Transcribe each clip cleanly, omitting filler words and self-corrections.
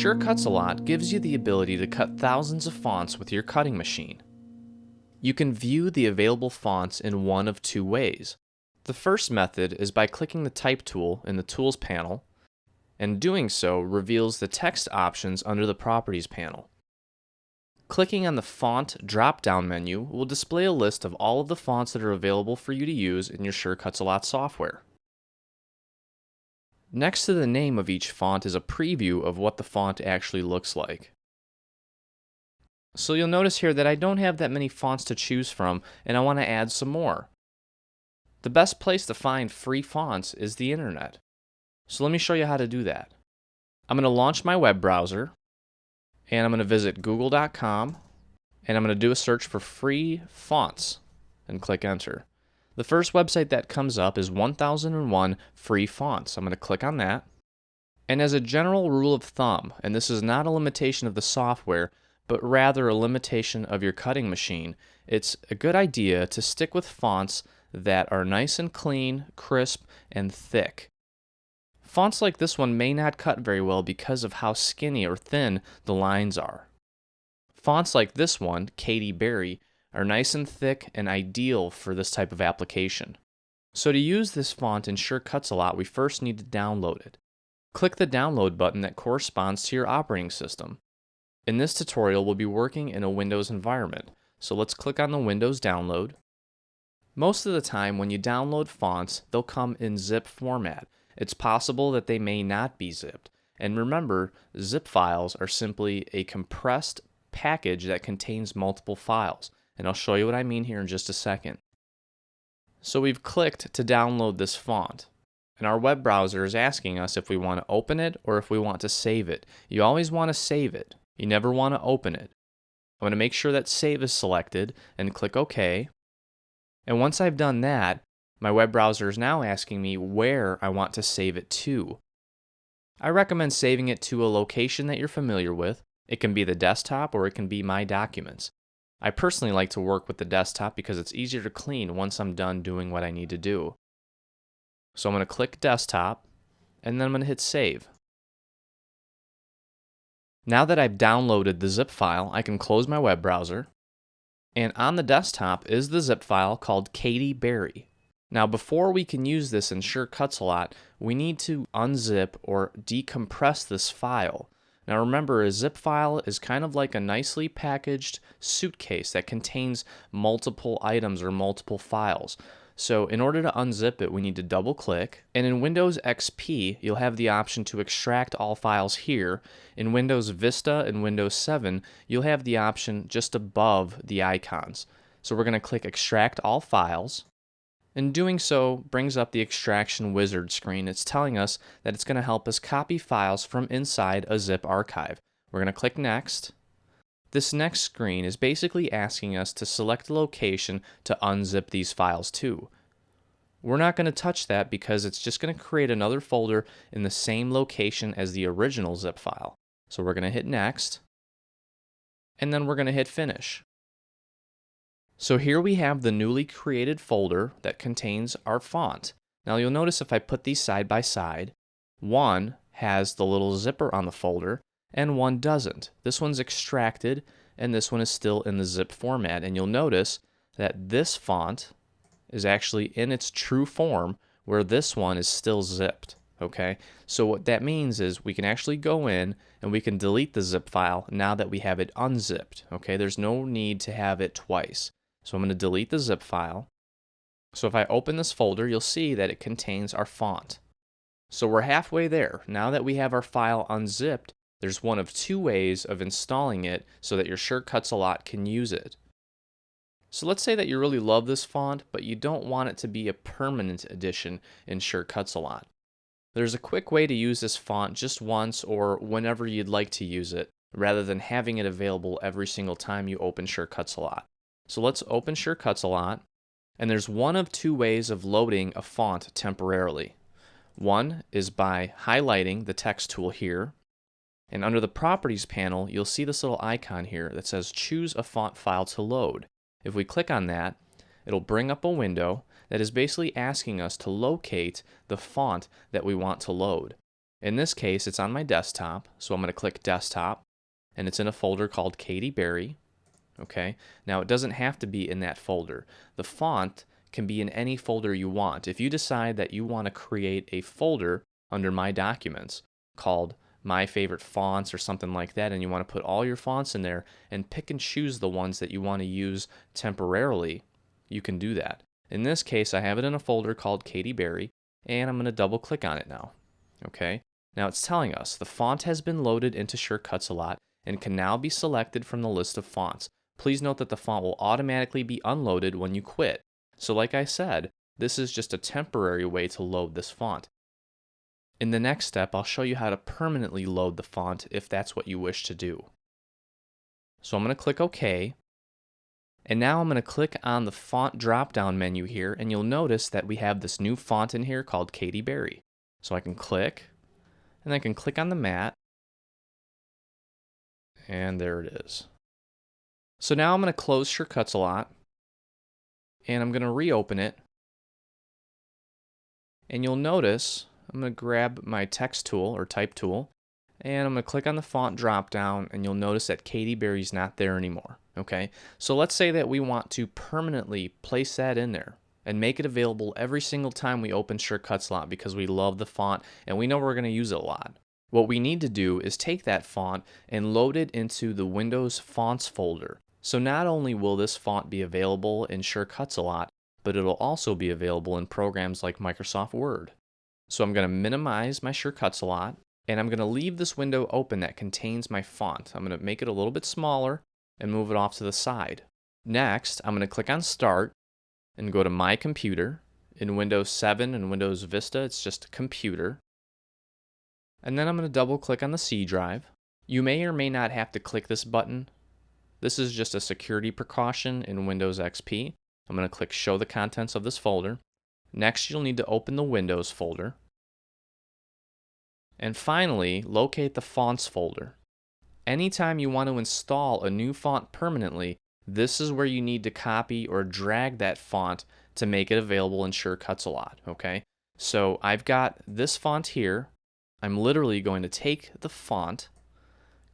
Sure Cuts A Lot gives you the ability to cut thousands of fonts with your cutting machine. You can view the available fonts in one of two ways. The first method is by clicking the Type tool in the Tools panel, and doing so reveals the text options under the Properties panel. Clicking on the Font drop-down menu will display a list of all of the fonts that are available for you to use in your Sure Cuts A Lot software. Next to the name of each font is a preview of what the font actually looks like. So you'll notice here that I don't have that many fonts to choose from, and I want to add some more. The best place to find free fonts is the internet. So let me show you how to do that. I'm going to launch my web browser, and I'm going to visit google.com, and I'm going to do a search for free fonts, and click enter. The first website that comes up is 1001 Free Fonts. I'm going to click on that. And as a general rule of thumb, and this is not a limitation of the software, but rather a limitation of your cutting machine, it's a good idea to stick with fonts that are nice and clean, crisp, and thick. Fonts like this one may not cut very well because of how skinny or thin the lines are. Fonts like this one, Katy Berry, are nice and thick and ideal for this type of application. So to use this font in Sure Cuts A Lot, we first need to download it. Click the download button that corresponds to your operating system. In this tutorial, we'll be working in a Windows environment, so let's click on the Windows download. Most of the time when you download fonts, they'll come in zip format. It's possible that they may not be zipped. And remember, zip files are simply a compressed package that contains multiple files. And I'll show you what I mean here in just a second. So we've clicked to download this font, and our web browser is asking us if we want to open it or if we want to save it. You always want to save it. You never want to open it. I'm going to make sure that Save is selected and click OK. And once I've done that, my web browser is now asking me where I want to save it to. I recommend saving it to a location that you're familiar with. It can be the desktop or it can be My Documents. I personally like to work with the desktop because it's easier to clean once I'm done doing what I need to do. So I'm going to click Desktop, and then I'm going to hit Save. Now that I've downloaded the zip file, I can close my web browser, and on the desktop is the zip file called Katy Berry. Now before we can use this in Sure Cuts A Lot, we need to unzip or decompress this file. Now remember, a zip file is kind of like a nicely packaged suitcase that contains multiple items or multiple files. So in order to unzip it, we need to double click, and in Windows XP, you'll have the option to extract all files here. In Windows Vista and Windows 7, you'll have the option just above the icons. So we're going to click Extract All Files. And doing so brings up the extraction wizard screen. It's telling us that it's going to help us copy files from inside a zip archive. We're going to click Next. This next screen is basically asking us to select a location to unzip these files to. We're not going to touch that because it's just going to create another folder in the same location as the original zip file. So we're going to hit Next, and then we're going to hit Finish. So here we have the newly created folder that contains our font. Now you'll notice if I put these side by side, one has the little zipper on the folder and one doesn't. This one's extracted and this one is still in the zip format, and you'll notice that this font is actually in its true form where this one is still zipped. Okay, so what that means is we can actually go in and we can delete the zip file now that we have it unzipped. Okay, there's no need to have it twice. So I'm going to delete the zip file. So if I open this folder, you'll see that it contains our font. So we're halfway there. Now that we have our file unzipped, there's one of two ways of installing it so that your Sure Cuts A Lot can use it. So let's say that you really love this font, but you don't want it to be a permanent addition in Sure Cuts A Lot. There's a quick way to use this font just once or whenever you'd like to use it, rather than having it available every single time you open Sure Cuts A Lot. So let's open Sure Cuts A Lot, and there's one of two ways of loading a font temporarily. One is by highlighting the text tool here, and under the Properties panel, you'll see this little icon here that says Choose a Font File to Load. If we click on that, it'll bring up a window that is basically asking us to locate the font that we want to load. In this case, it's on my desktop, so I'm going to click Desktop, and it's in a folder called Katy Berry. Okay, now it doesn't have to be in that folder. The font can be in any folder you want. If you decide that you want to create a folder under My Documents called My Favorite Fonts or something like that, and you want to put all your fonts in there and pick and choose the ones that you want to use temporarily, you can do that. In this case, I have it in a folder called Katy Berry, and I'm going to double click on it now. Okay, now it's telling us the font has been loaded into Sure Cuts a Lot and can now be selected from the list of fonts. Please note that the font will automatically be unloaded when you quit. So like I said, this is just a temporary way to load this font. In the next step, I'll show you how to permanently load the font if that's what you wish to do. So I'm going to click OK. And now I'm going to click on the font drop-down menu here, and you'll notice that we have this new font in here called Katy Berry. So I can click, and I can click on the mat, and there it is. So now I'm going to close Sure Cuts a Lot, and I'm going to reopen it. And you'll notice I'm going to grab my text tool or type tool, and I'm going to click on the font drop down, and you'll notice that Katy Berry's not there anymore. Okay, so let's say that we want to permanently place that in there and make it available every single time we open Sure Cuts a Lot because we love the font and we know we're going to use it a lot. What we need to do is take that font and load it into the Windows Fonts folder. So not only will this font be available in Sure Cuts a Lot, but it'll also be available in programs like Microsoft Word. So I'm going to minimize my Sure Cuts a Lot, and I'm going to leave this window open that contains my font. I'm going to make it a little bit smaller and move it off to the side. Next, I'm going to click on Start and go to My Computer. In Windows 7 and Windows Vista, it's just Computer. And then I'm going to double click on the C drive. You may or may not have to click this button. This is just a security precaution in Windows XP. I'm going to click Show the Contents of this folder. Next, you'll need to open the Windows folder. And finally, locate the Fonts folder. Anytime you want to install a new font permanently, this is where you need to copy or drag that font to make it available in Sure Cuts a Lot, okay? So I've got this font here. I'm literally going to take the font,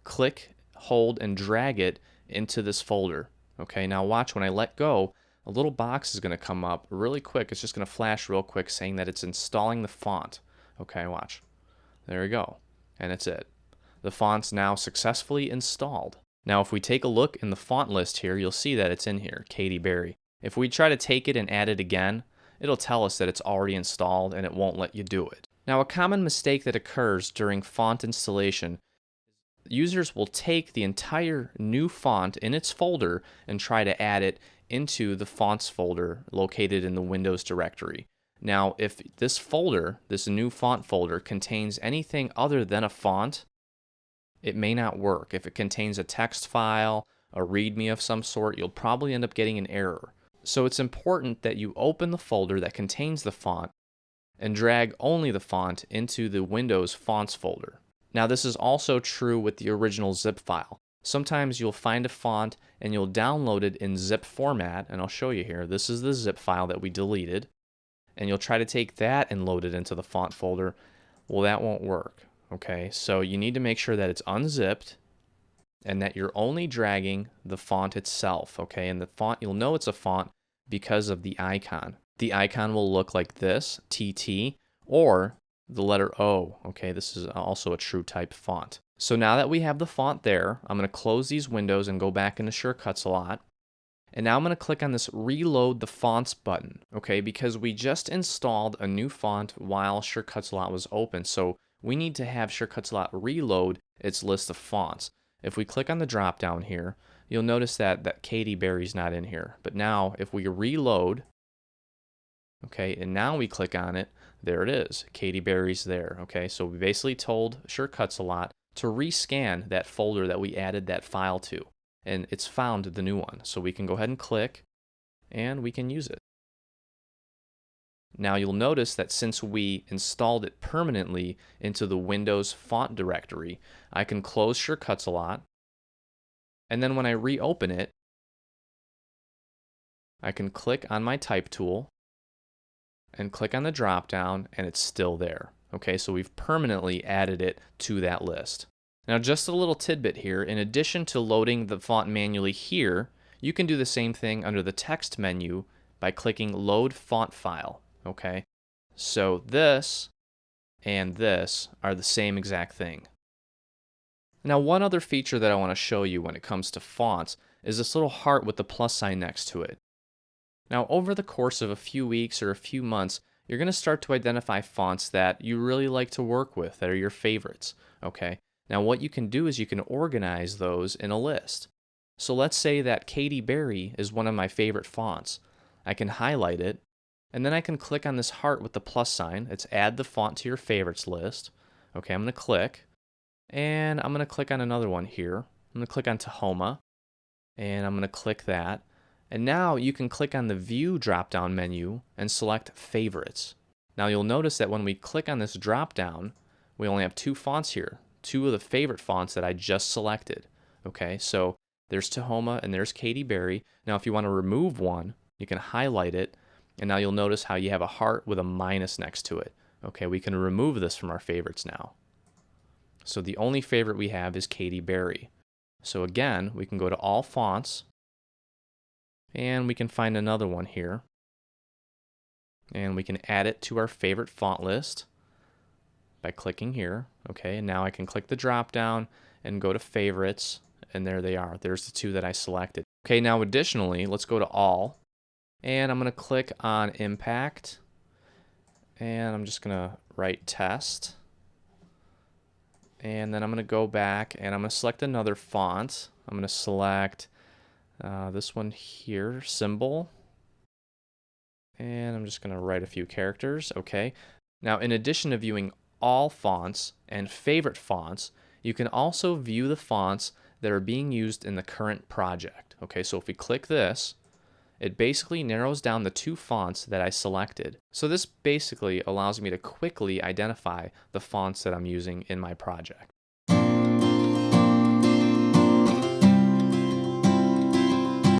click, hold, and drag it into this folder. Okay, now watch, when I let go, a little box is going to come up really quick. It's just going to flash real quick saying that it's installing the font. Okay, watch. There we go. And it's it. The font's now successfully installed. Now if we take a look in the font list here, you'll see that it's in here, Katy Berry. If we try to take it and add it again, it'll tell us that it's already installed and it won't let you do it. Now a common mistake that occurs during font installation, users will take the entire new font in its folder and try to add it into the fonts folder located in the Windows directory. Now if this folder, this new font folder, contains anything other than a font, it may not work. If it contains a text file, a README of some sort, you'll probably end up getting an error. So it's important that you open the folder that contains the font and drag only the font into the Windows Fonts folder. Now this is also true with the original zip file. Sometimes you'll find a font and you'll download it in zip format, and I'll show you here. This is the zip file that we deleted, and you'll try to take that and load it into the font folder. Well, that won't work. Okay, so you need to make sure that it's unzipped and that you're only dragging the font itself, okay? And the font, you'll know it's a font because of the icon. The icon will look like this, TT, or the letter O, okay? This is also a true type font. So now that we have the font there, I'm going to close these windows and go back into Sure Cuts a Lot. And now I'm going to click on this Reload the Fonts button, okay? Because we just installed a new font while Sure Cuts a Lot was open, so we need to have Sure Cuts a Lot reload its list of fonts. If we click on the drop down here, you'll notice that Katy Berry's not in here. But now if we reload, okay, and now we click on it, there it is. Katy Berry's there, okay? So we basically told Sure Cuts a Lot to rescan that folder that we added that file to. And it's found the new one. So we can go ahead and click, and we can use it. Now you'll notice that since we installed it permanently into the Windows font directory, I can close Sure Cuts a Lot, and then when I reopen it, I can click on my type tool and click on the drop down, and it's still there. Okay, so we've permanently added it to that list. Now, just a little tidbit here, in addition to loading the font manually here, you can do the same thing under the text menu by clicking Load Font File. Okay, so this and this are the same exact thing. Now, one other feature that I want to show you when it comes to fonts is this little heart with the plus sign next to it. Now, over the course of a few weeks or a few months, you're going to start to identify fonts that you really like to work with, that are your favorites. Okay, now what you can do is you can organize those in a list. So let's say that Katy Berry is one of my favorite fonts. I can highlight it, and then I can click on this heart with the plus sign. It's add the font to your favorites list. Okay, I'm going to click, and I'm going to click on another one here. I'm going to click on Tahoma, and I'm going to click that. And now you can click on the View drop-down menu and select Favorites. Now you'll notice that when we click on this drop-down, we only have two fonts here, two of the favorite fonts that I just selected. Okay, so there's Tahoma and there's Katy Berry. Now if you want to remove one, you can highlight it, and now you'll notice how you have a heart with a minus next to it. Okay, we can remove this from our favorites now. So the only favorite we have is Katy Berry. So again, we can go to All Fonts, and we can find another one here. And we can add it to our favorite font list by clicking here. Okay, and now I can click the drop down and go to Favorites, and there they are. There's the two that I selected. Okay, now additionally, let's go to All, and I'm going to click on Impact, and I'm just going to write Test. And then I'm going to go back and I'm going to select another font. I'm going to select this one here, Symbol. And I'm just going to write a few characters. Okay. Now, in addition to viewing all fonts and favorite fonts, you can also view the fonts that are being used in the current project. Okay, so if we click this, it basically narrows down the two fonts that I selected. So this basically allows me to quickly identify the fonts that I'm using in my project.